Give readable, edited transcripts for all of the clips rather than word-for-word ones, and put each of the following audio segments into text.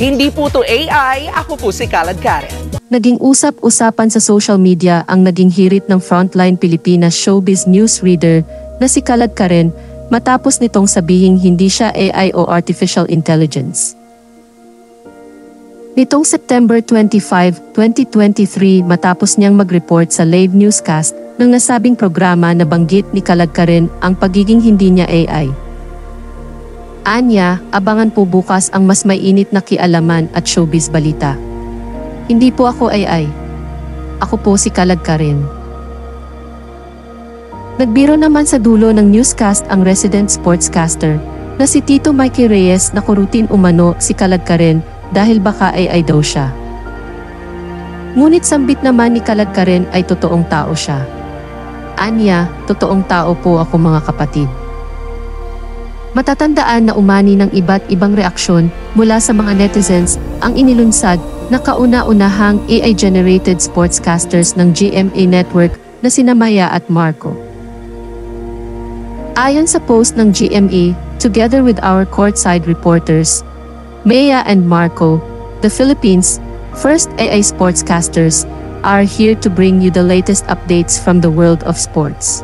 Hindi po to AI, ako po si Kalad Karen. Naging usap-usapan sa social media ang naging hirit ng frontline Pilipinas showbiz newsreader na si Kalad Karen matapos nitong sabihing hindi siya AI o artificial intelligence. Nitong September 25, 2023 matapos niyang mag-report sa live newscast ng nasabing programa na banggit ni Kalad Karen ang pagiging hindi niya AI. Anya, abangan po bukas ang mas mainit na kialaman at showbiz balita. Hindi po ako AI. Ako po si Kalad Karen. Nagbiro naman sa dulo ng newscast ang resident sportscaster na si Tito Mikey Reyes na kurutin umano si Kalad Karen dahil baka AI daw siya. Ngunit sambit naman ni Kalad Karen ay totoong tao siya. Anya, totoong tao po ako mga kapatid. Matatandaan na umani ng iba't ibang reaksyon mula sa mga netizens ang inilunsad na kauna-unahang AI-generated sportscasters ng GMA Network na sina Maya at Marco. Ayon sa post ng GMA, together with our courtside reporters, Maya and Marco, the Philippines' first AI sportscasters, are here to bring you the latest updates from the world of sports.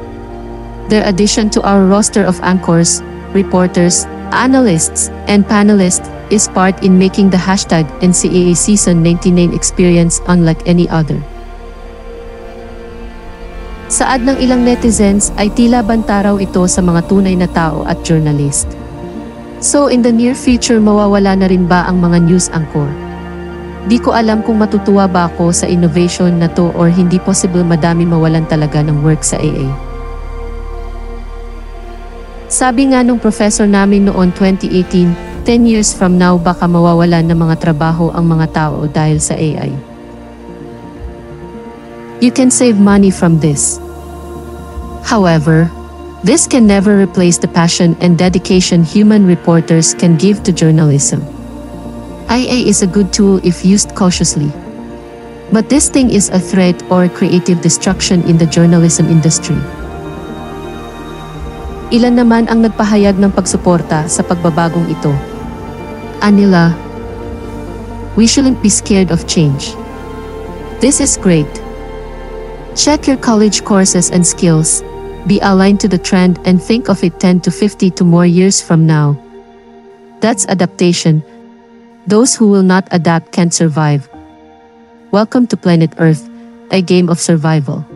Their addition to our roster of anchors, reporters, analysts, and panelists is part in making the hashtag NCAA Season 99 experience unlike any other. Saad ng ilang netizens ay tila bantaraw ito sa mga tunay na tao at journalist. So in the near future mawawala na rin ba ang mga news anchor? Di ko alam kung matutuwa ba ako sa innovation na to or hindi possible madami mawalan talaga ng work sa AA. Sabi nga nung professor namin noon 2018, 10 years from now baka mawawalan ng mga trabaho ang mga tao dahil sa AI. You can save money from this. However, this can never replace the passion and dedication human reporters can give to journalism. AI is a good tool if used cautiously. But this thing is a threat or creative destruction in the journalism industry. Ilan naman ang nagpahayag ng pagsuporta sa pagbabagong ito. Anila, we shouldn't be scared of change. This is great. Check your college courses and skills, be aligned to the trend and think of it 10 to 50 to more years from now. That's adaptation. Those who will not adapt can't survive. Welcome to Planet Earth, a game of survival.